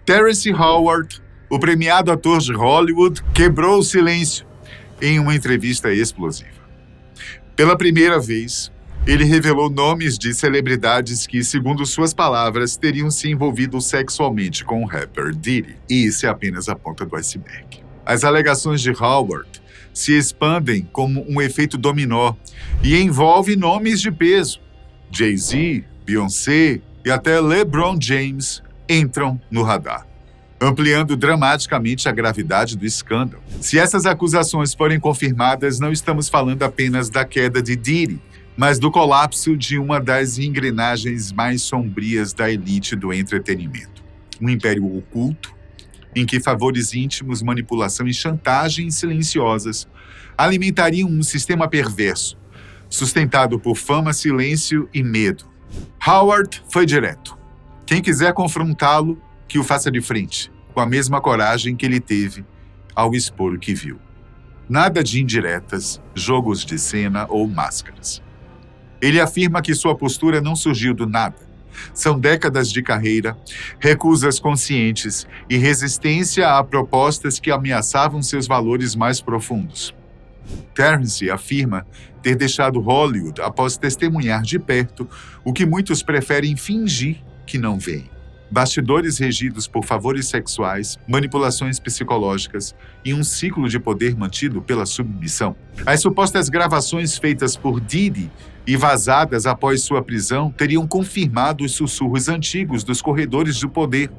Terrence Howard, o premiado ator de Hollywood, quebrou o silêncio em uma entrevista explosiva. Pela primeira vez, ele revelou nomes de celebridades que, segundo suas palavras, teriam se envolvido sexualmente com o rapper Diddy. E isso é apenas a ponta do iceberg. As alegações de Howard se expandem como um efeito dominó e envolvem nomes de peso. Jay-Z, Beyoncé e até LeBron James entram no radar, ampliando dramaticamente a gravidade do escândalo. Se essas acusações forem confirmadas, não estamos falando apenas da queda de Diddy, mas do colapso de uma das engrenagens mais sombrias da elite do entretenimento. Um império oculto, em que favores íntimos, manipulação e chantagem silenciosas alimentariam um sistema perverso, sustentado por fama, silêncio e medo. Howard foi direto. Quem quiser confrontá-lo, que o faça de frente, com a mesma coragem que ele teve ao expor o que viu. Nada de indiretas, jogos de cena ou máscaras. Ele afirma que sua postura não surgiu do nada. São décadas de carreira, recusas conscientes e resistência a propostas que ameaçavam seus valores mais profundos. Terrence afirma ter deixado Hollywood após testemunhar de perto o que muitos preferem fingir que não veem. Bastidores regidos por favores sexuais, manipulações psicológicas e um ciclo de poder mantido pela submissão. As supostas gravações feitas por Diddy e vazadas após sua prisão teriam confirmado os sussurros antigos dos corredores do poder,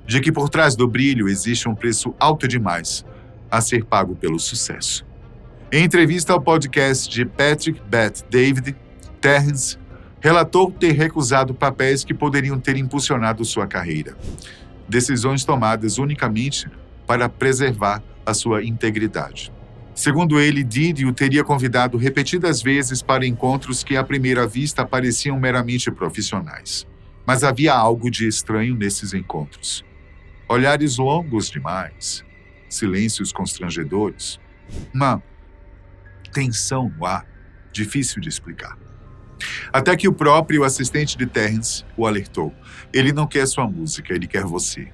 de que por trás do brilho existe um preço alto demais a ser pago pelo sucesso. Em entrevista ao podcast de Patrick Bet-David, Terrence relatou ter recusado papéis que poderiam ter impulsionado sua carreira. Decisões tomadas unicamente para preservar a sua integridade. Segundo ele, Diddy o teria convidado repetidas vezes para encontros que à primeira vista pareciam meramente profissionais. Mas havia algo de estranho nesses encontros. Olhares longos demais, silêncios constrangedores, uma tensão no ar, difícil de explicar. Até que o próprio assistente de Terrence o alertou. Ele não quer sua música, ele quer você.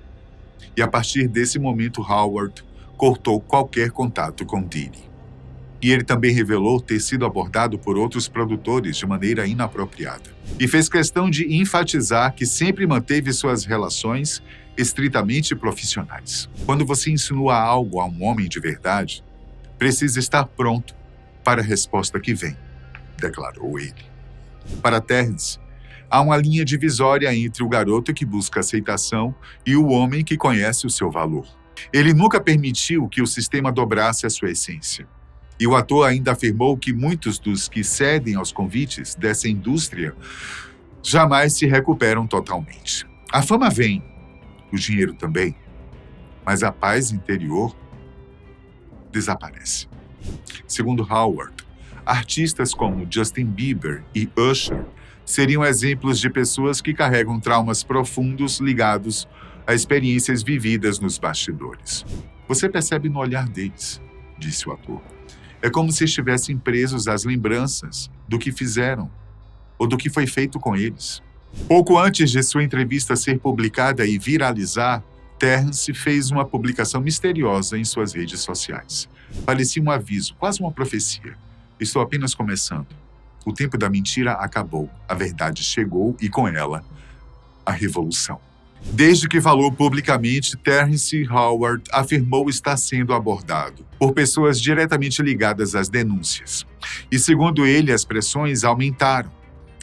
E a partir desse momento, Howard cortou qualquer contato com Diddy. E ele também revelou ter sido abordado por outros produtores de maneira inapropriada. E fez questão de enfatizar que sempre manteve suas relações estritamente profissionais. Quando você insinua algo a um homem de verdade, precisa estar pronto para a resposta que vem, declarou ele. Para Terrence, há uma linha divisória entre o garoto que busca aceitação e o homem que conhece o seu valor. Ele nunca permitiu que o sistema dobrasse a sua essência. E o ator ainda afirmou que muitos dos que cedem aos convites dessa indústria jamais se recuperam totalmente. A fama vem, o dinheiro também, mas a paz interior desaparece. Segundo Howard, artistas como Justin Bieber e Usher seriam exemplos de pessoas que carregam traumas profundos ligados a experiências vividas nos bastidores. Você percebe no olhar deles, disse o ator. É como se estivessem presos às lembranças do que fizeram ou do que foi feito com eles. Pouco antes de sua entrevista ser publicada e viralizar, Terrence fez uma publicação misteriosa em suas redes sociais. Parecia um aviso, quase uma profecia. Estou apenas começando. O tempo da mentira acabou. A verdade chegou e, com ela, a revolução. Desde que falou publicamente, Terrence Howard afirmou estar sendo abordado por pessoas diretamente ligadas às denúncias. E, segundo ele, as pressões aumentaram.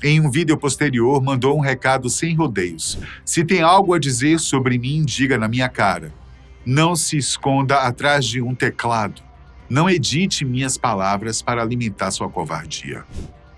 Em um vídeo posterior, mandou um recado sem rodeios. Se tem algo a dizer sobre mim, diga na minha cara. Não se esconda atrás de um teclado. Não edite minhas palavras para alimentar sua covardia.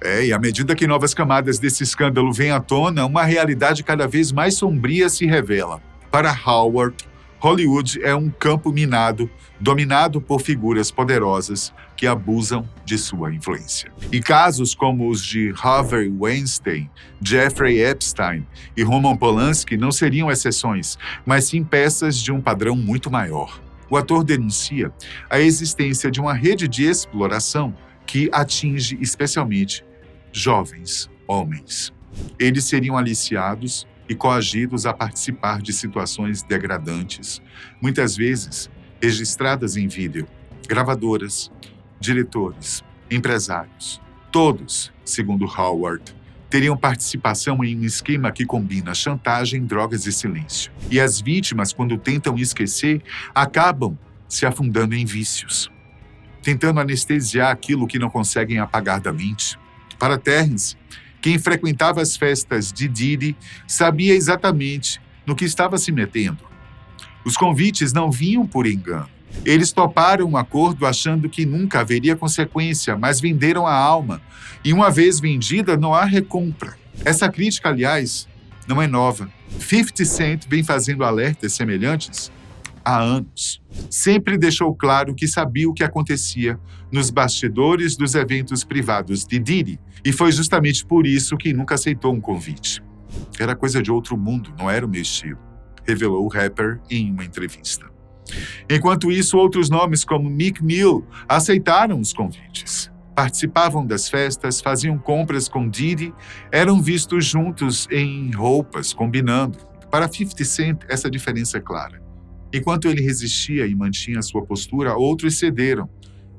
E à medida que novas camadas desse escândalo vêm à tona, uma realidade cada vez mais sombria se revela. Para Howard, Hollywood é um campo minado, dominado por figuras poderosas que abusam de sua influência. E casos como os de Harvey Weinstein, Jeffrey Epstein e Roman Polanski não seriam exceções, mas sim peças de um padrão muito maior. O ator denuncia a existência de uma rede de exploração que atinge especialmente jovens homens. Eles seriam aliciados e coagidos a participar de situações degradantes, muitas vezes registradas em vídeo, gravadoras, diretores, empresários. Todos, segundo Howard, teriam participação em um esquema que combina chantagem, drogas e silêncio. E as vítimas, quando tentam esquecer, acabam se afundando em vícios, tentando anestesiar aquilo que não conseguem apagar da mente. Para Terrence, quem frequentava as festas de Diddy sabia exatamente no que estava se metendo. Os convites não vinham por engano. Eles toparam um acordo achando que nunca haveria consequência, mas venderam a alma. E uma vez vendida, não há recompra. Essa crítica, aliás, não é nova. 50 Cent vem fazendo alertas semelhantes há anos. Sempre deixou claro que sabia o que acontecia nos bastidores dos eventos privados de Diddy, e foi justamente por isso que nunca aceitou um convite. Era coisa de outro mundo, não era o meu estilo, revelou o rapper em uma entrevista. Enquanto isso, outros nomes como Meek Mill aceitaram os convites. Participavam das festas, faziam compras com Diddy, eram vistos juntos em roupas, combinando. Para 50 Cent, essa diferença é clara. Enquanto ele resistia e mantinha sua postura, outros cederam,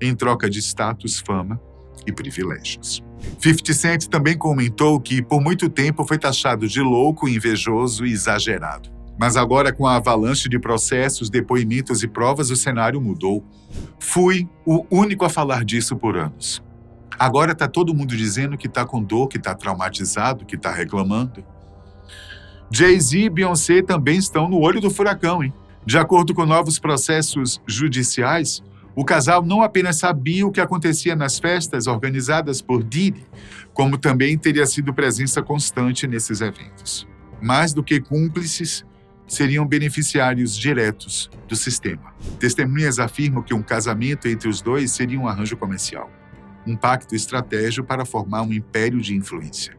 em troca de status, fama e privilégios. 50 Cent também comentou que, por muito tempo, foi taxado de louco, invejoso e exagerado. Mas agora, com a avalanche de processos, depoimentos e provas, o cenário mudou. Fui o único a falar disso por anos. Agora tá todo mundo dizendo que tá com dor, que tá traumatizado, que tá reclamando. Jay-Z e Beyoncé também estão no olho do furacão, hein? De acordo com novos processos judiciais, o casal não apenas sabia o que acontecia nas festas organizadas por Diddy, como também teria sido presença constante nesses eventos. Mais do que cúmplices, seriam beneficiários diretos do sistema. Testemunhas afirmam que um casamento entre os dois seria um arranjo comercial, um pacto estratégico para formar um império de influência.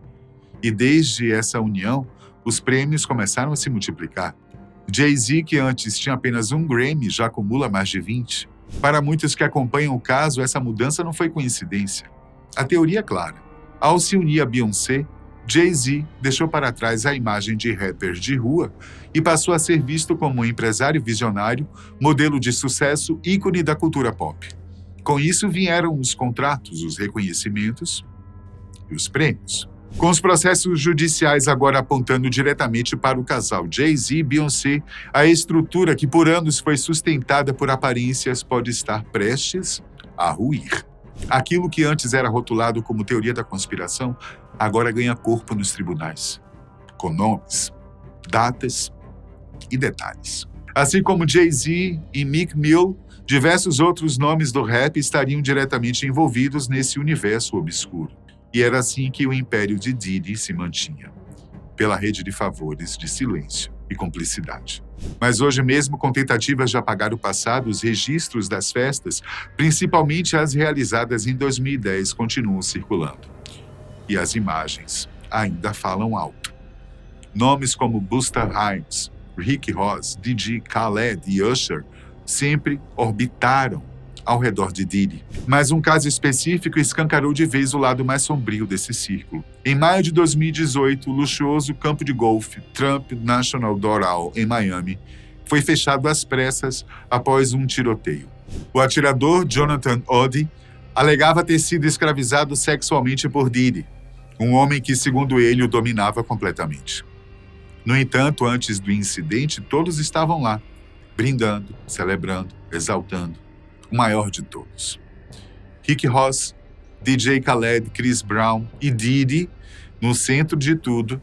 E desde essa união, os prêmios começaram a se multiplicar. Jay-Z, que antes tinha apenas um Grammy, já acumula mais de 20. Para muitos que acompanham o caso, essa mudança não foi coincidência. A teoria é clara. Ao se unir a Beyoncé, Jay-Z deixou para trás a imagem de rapper de rua e passou a ser visto como um empresário visionário, modelo de sucesso, ícone da cultura pop. Com isso vieram os contratos, os reconhecimentos e os prêmios. Com os processos judiciais agora apontando diretamente para o casal Jay-Z e Beyoncé, a estrutura que por anos foi sustentada por aparências pode estar prestes a ruir. Aquilo que antes era rotulado como teoria da conspiração, agora ganha corpo nos tribunais, com nomes, datas e detalhes. Assim como Jay-Z e Meek Mill, diversos outros nomes do rap estariam diretamente envolvidos nesse universo obscuro. E era assim que o império de Diddy se mantinha, pela rede de favores de silêncio e cumplicidade. Mas hoje, mesmo com tentativas de apagar o passado, os registros das festas, principalmente as realizadas em 2010, continuam circulando. E as imagens ainda falam alto. Nomes como Busta Rhymes, Rick Ross, DJ Khaled e Usher sempre orbitaram ao redor de Diddy. Mas um caso específico escancarou de vez o lado mais sombrio desse círculo. Em maio de 2018, o luxuoso campo de golfe Trump National Doral, em Miami, foi fechado às pressas após um tiroteio. O atirador Jonathan Oddi alegava ter sido escravizado sexualmente por Diddy, um homem que, segundo ele, o dominava completamente. No entanto, antes do incidente, todos estavam lá, brindando, celebrando, exaltando o maior de todos. Rick Ross, DJ Khaled, Chris Brown e Diddy no centro de tudo,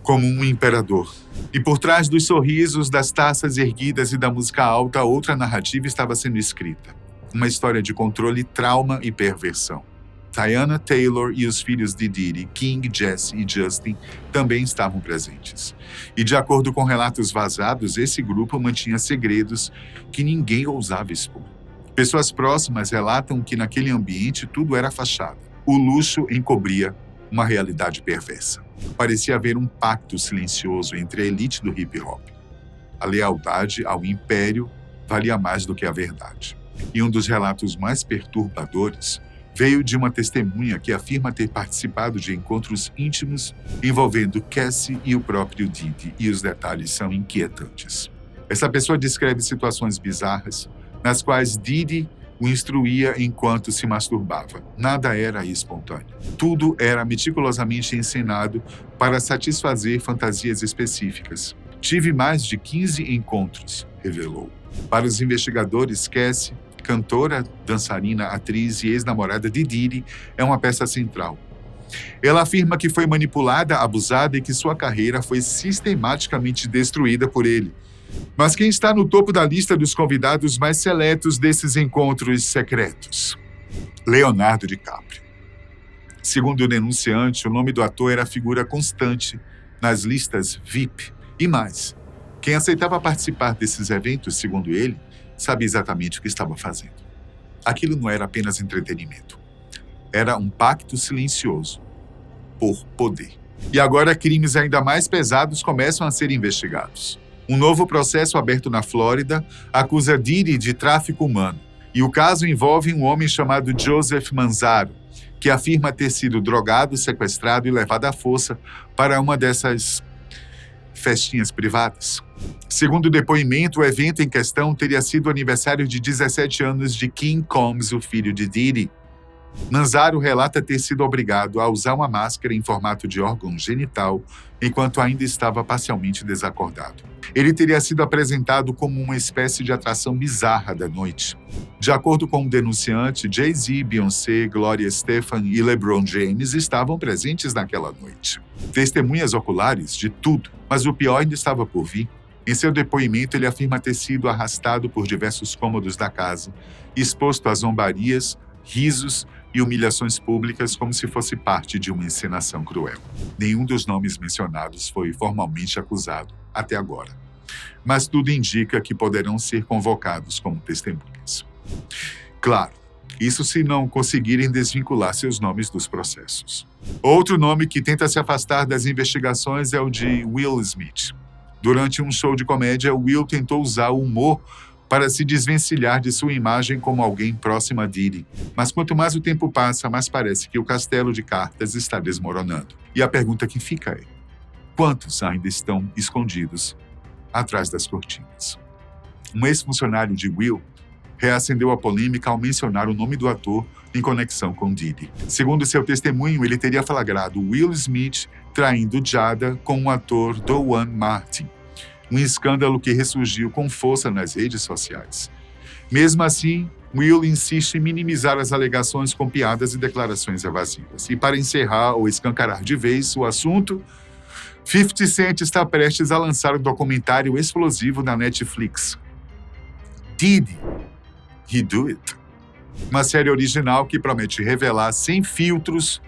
como um imperador. E por trás dos sorrisos, das taças erguidas e da música alta, outra narrativa estava sendo escrita. Uma história de controle, trauma e perversão. Teyana Taylor e os filhos de Diddy, King, Jesse e Justin, também estavam presentes. E de acordo com relatos vazados, esse grupo mantinha segredos que ninguém ousava expor. Pessoas próximas relatam que naquele ambiente tudo era fachada. O luxo encobria uma realidade perversa. Parecia haver um pacto silencioso entre a elite do hip-hop. A lealdade ao império valia mais do que a verdade. E um dos relatos mais perturbadores veio de uma testemunha que afirma ter participado de encontros íntimos envolvendo Cassie e o próprio Diddy, e os detalhes são inquietantes. Essa pessoa descreve situações bizarras nas quais Diddy o instruía enquanto se masturbava. Nada era espontâneo. Tudo era meticulosamente encenado para satisfazer fantasias específicas. Tive mais de 15 encontros, revelou. Para os investigadores, Cassie, cantora, dançarina, atriz e ex-namorada de Diddy, é uma peça central. Ela afirma que foi manipulada, abusada e que sua carreira foi sistematicamente destruída por ele. Mas quem está no topo da lista dos convidados mais seletos desses encontros secretos? Leonardo DiCaprio. Segundo o denunciante, o nome do ator era figura constante nas listas VIP. E mais, quem aceitava participar desses eventos, segundo ele, sabia exatamente o que estava fazendo. Aquilo não era apenas entretenimento. Era um pacto silencioso por poder. E agora crimes ainda mais pesados começam a ser investigados. Um novo processo aberto na Flórida acusa Diddy de tráfico humano. E o caso envolve um homem chamado Joseph Manzaro, que afirma ter sido drogado, sequestrado e levado à força para uma dessas festinhas privadas. Segundo o depoimento, o evento em questão teria sido o aniversário de 17 anos de Kim Combs, o filho de Diddy. Manzaro relata ter sido obrigado a usar uma máscara em formato de órgão genital enquanto ainda estava parcialmente desacordado. Ele teria sido apresentado como uma espécie de atração bizarra da noite. De acordo com o denunciante, Jay-Z, Beyoncé, Gloria Estefan e LeBron James estavam presentes naquela noite. Testemunhas oculares de tudo, mas o pior ainda estava por vir. Em seu depoimento, ele afirma ter sido arrastado por diversos cômodos da casa, exposto a zombarias, risos e humilhações públicas como se fosse parte de uma encenação cruel. Nenhum dos nomes mencionados foi formalmente acusado até agora, mas tudo indica que poderão ser convocados como testemunhas. Claro, isso se não conseguirem desvincular seus nomes dos processos. Outro nome que tenta se afastar das investigações é o de Will Smith. Durante um show de comédia, Will tentou usar o humor para se desvencilhar de sua imagem como alguém próximo a Diddy. Mas quanto mais o tempo passa, mais parece que o castelo de cartas está desmoronando. E a pergunta que fica é: quantos ainda estão escondidos atrás das cortinas? Um ex-funcionário de Will reacendeu a polêmica ao mencionar o nome do ator em conexão com Diddy. Segundo seu testemunho, ele teria flagrado Will Smith traindo Jada com o ator Dowan Martin, um escândalo que ressurgiu com força nas redes sociais. Mesmo assim, Will insiste em minimizar as alegações com piadas e declarações evasivas. E para encerrar ou escancarar de vez o assunto, 50 Cent está prestes a lançar um documentário explosivo na Netflix. Diddy, He Do It. Uma série original que promete revelar sem filtros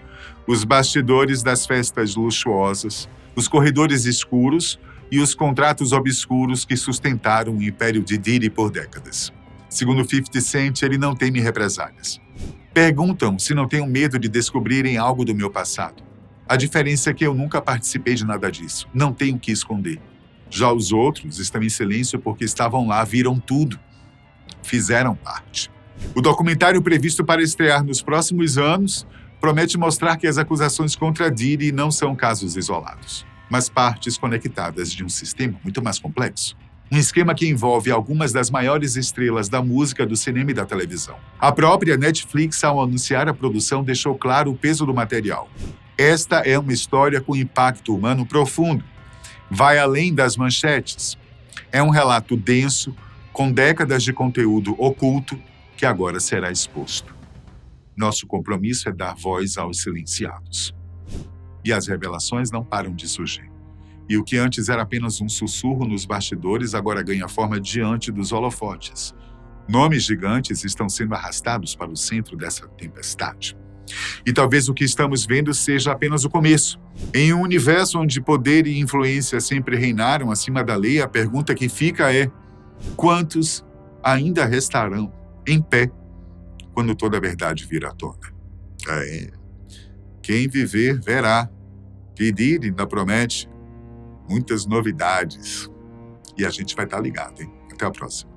os bastidores das festas luxuosas, os corredores escuros e os contratos obscuros que sustentaram o império de Diddy por décadas. Segundo 50 Cent, ele não teme represálias. Perguntam se não tenho medo de descobrirem algo do meu passado. A diferença é que eu nunca participei de nada disso. Não tenho o que esconder. Já os outros estão em silêncio porque estavam lá, viram tudo. Fizeram parte. O documentário previsto para estrear nos próximos anos promete mostrar que as acusações contra Diddy não são casos isolados, mas partes conectadas de um sistema muito mais complexo. Um esquema que envolve algumas das maiores estrelas da música, do cinema e da televisão. A própria Netflix, ao anunciar a produção, deixou claro o peso do material. Esta é uma história com impacto humano profundo. Vai além das manchetes. É um relato denso, com décadas de conteúdo oculto, que agora será exposto. Nosso compromisso é dar voz aos silenciados. E as revelações não param de surgir. E o que antes era apenas um sussurro nos bastidores, agora ganha forma diante dos holofotes. Nomes gigantes estão sendo arrastados para o centro dessa tempestade. E talvez o que estamos vendo seja apenas o começo. Em um universo onde poder e influência sempre reinaram acima da lei, a pergunta que fica é: quantos ainda restarão em pé quando toda a verdade vir à tona? Quem viver verá. Que Diddy ainda promete muitas novidades. E a gente vai estar ligado, hein? Até a próxima.